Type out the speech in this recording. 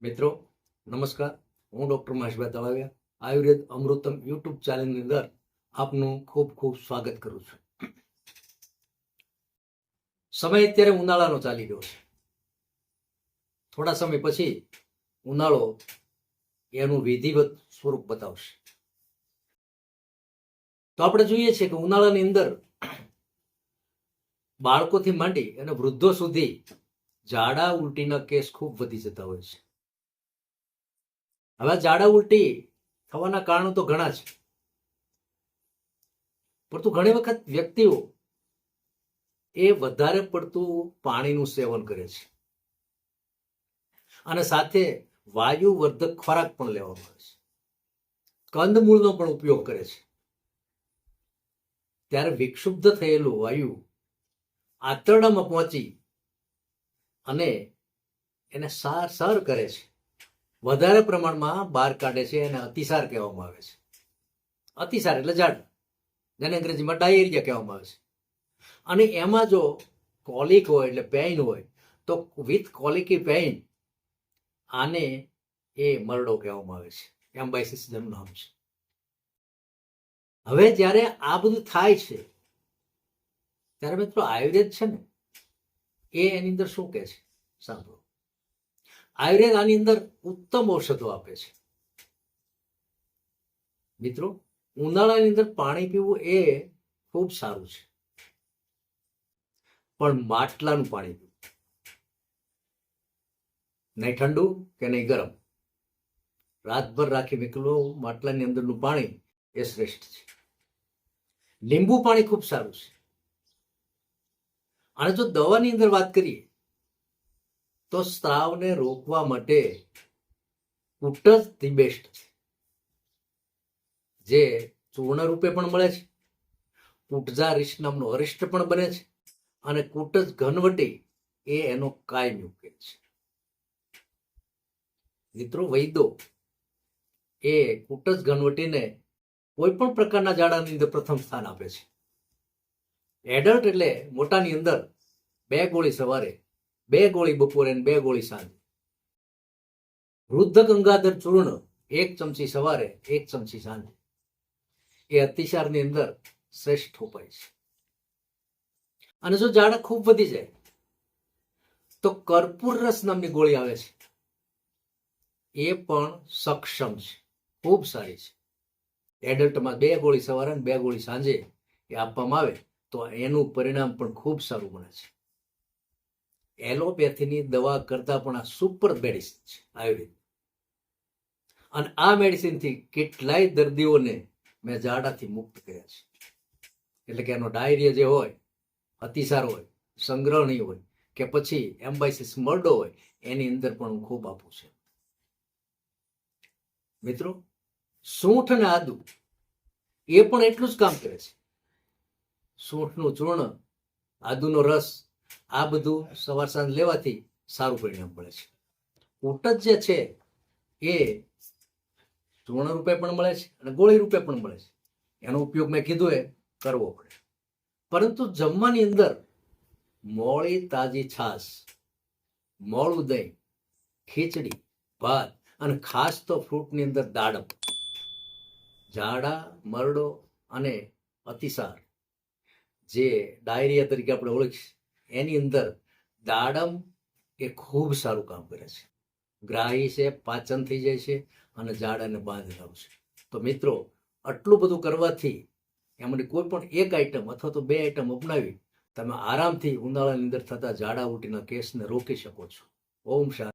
મિત્રો નમસ્કાર, હું ડૉક્ટર મહેશભાઈ તળાવિયા આયુર્વેદ અમૃતમ યુટ્યુબ ચેનલની અંદર આપનું ખૂબ ખૂબ સ્વાગત કરું છું. સમય અત્યારે ઉનાળાનો ચાલી રહ્યો છે. થોડા સમય પછી ઉનાળો એનું વિધિવત સ્વરૂપ બતાવશે. તો આપણે જોઈએ છીએ કે ઉનાળાની અંદર બાળકોથી માંડી અને વૃદ્ધો સુધી ઝાડા ઉલટીના કેસ ખૂબ વધી જતા હોય છે. હવે ઝાડા ઉલટી થવાના કારણો તો ઘણા છે, પરંતુ ઘણી વખત વ્યક્તિઓ એ વધારે પડતું પાણીનું સેવન કરે છે અને સાથે વાયુવર્ધક ખોરાક પણ લેવામાં આવે છે, કંદમૂળનો પણ ઉપયોગ કરે છે. ત્યારે વિક્ષુબ્ધ થયેલું વાયુ આંતરડામાં પહોંચી અને એને સાર કરે છે, વધારે પ્રમાણમાં બહાર કાઢે છે. એને અતિસાર કહેવામાં આવે છે. અતિસાર એટલે ઝાડા, જેને અંગ્રેજીમાં ડાયેરિયા કહેવામાં આવે છે. અને એમાં જો કોલિક હોય એટલે પેઇન હોય તો વિથ કોલિકી પેઇન આને એ મરડો કહેવામાં આવે છે. એમ્બાઇસિસ જેનું નામ છે. હવે જ્યારે આ બધું થાય છે ત્યારે મિત્રો આયુર્વેદ છે ને એ એની અંદર શું કહે છે સાંભળો. આયુર્વેદ આની અંદર ઉત્તમ ઔષધો આપે છે. મિત્રો ઉનાળાની અંદર પાણી પીવું એ ખૂબ સારું છે, પણ માટલાનું પાણી પીવું, નહીં ઠંડુ કે નહીં ગરમ. રાતભર રાખી નીકળો માટલાની અંદરનું પાણી એ શ્રેષ્ઠ છે. લીંબુ પાણી ખૂબ સારું છે. અને જો દવાની અંદર વાત કરીએ તો સ્ત્રાવને રોકવા માટે કુટ જ ધી બેસ્ટ છે, જે ચૂર્ણ રૂપે પણ મળે છે. કુટજા અરિષ્ટ નામનો અરિષ્ટ પણ બને છે અને કુટ જ ઘનવટી એ એનો કાયમી ઉકેલ છે. મિત્રો વૈદો એ કુટ જ ઘનવટીને કોઈ પણ પ્રકારના ઝાડાની અંદર પ્રથમ સ્થાન આપે છે. એડલ્ટ એટલે મોટાની અંદર 2 ગોળી સવારે, 2 ગોળી બપોરે અને 2 ગોળી સાંજે. વૃદ્ધ ગંગાધર ચૂર્ણ 1 ચમચી સવારે, 1 ચમચી સાંજે. એ અતિસારની અંદર શ્રેષ્ઠ ઉપાય છે. અને જો ઝાડા ખૂબ વધી જાય તો કર્પૂર રસ નામની ગોળી આવે છે, એ પણ સક્ષમ છે, ખૂબ સારી છે. એડલ્ટમાં 2 ગોળી સવારે અને 2 ગોળી સાંજે એ આપવામાં આવે તો એનું પરિણામ પણ ખૂબ સારું બને છે. એલોપેથીની દવા કરતા પણ આ સુપર મેડિસિન છે આયુર્વેદ. અને આ મેડિસિનથી કેટલાય દર્દીઓને મેં ઝાડાથી મુક્ત કર્યા છે. એટલે કે એનો ડાયરિયા જે હોય, અતિસાર હોય, સંગ્રહણી હોય કે પછી એમ્બાઇસિસ મરડો હોય, એની અંદર પણ હું ખૂબ આપું છું. મિત્રો સૂંઠ અને આદુ એ પણ એટલું જ કામ કરે છે. સૂંઠનું ચૂર્ણ, આદુનો રસ, આ બધું સવાર સાંજ લેવાથી સારું પરિણામ મળે છે. કુટ જ જે છે એ ચૂર્ણ રૂપે પણ મળે છે અને ગોળી રૂપે પણ મળે છે. એનો ઉપયોગ મેં કીધું એ કરવો પડે. પરંતુ જમવાની અંદર મોળી તાજી છાશ, મોળું દહીં, ખીચડી, ભાત અને ખાસ તો ફ્રૂટની અંદર દાડમ. ઝાડા, મરડો અને અતિસાર જે ડાયરિયા તરીકે આપણે ઓળખીએ એની અંદર દાડમ એ ખૂબ સારું કામ કરે છે. ગ્રાહી છે, પાચન થઈ જાય છે અને ઝાડાને બાંધ લાવશે. તો મિત્રો આટલું બધું કરવાથી એમાંથી કોઈ પણ એક આઈટમ અથવા તો 2 આઈટમ અપનાવી તમે આરામથી ઉનાળાની અંદર થતા ઝાડા ઉલટીના કેસને રોકી શકો છો. ઓમ શાંતિ.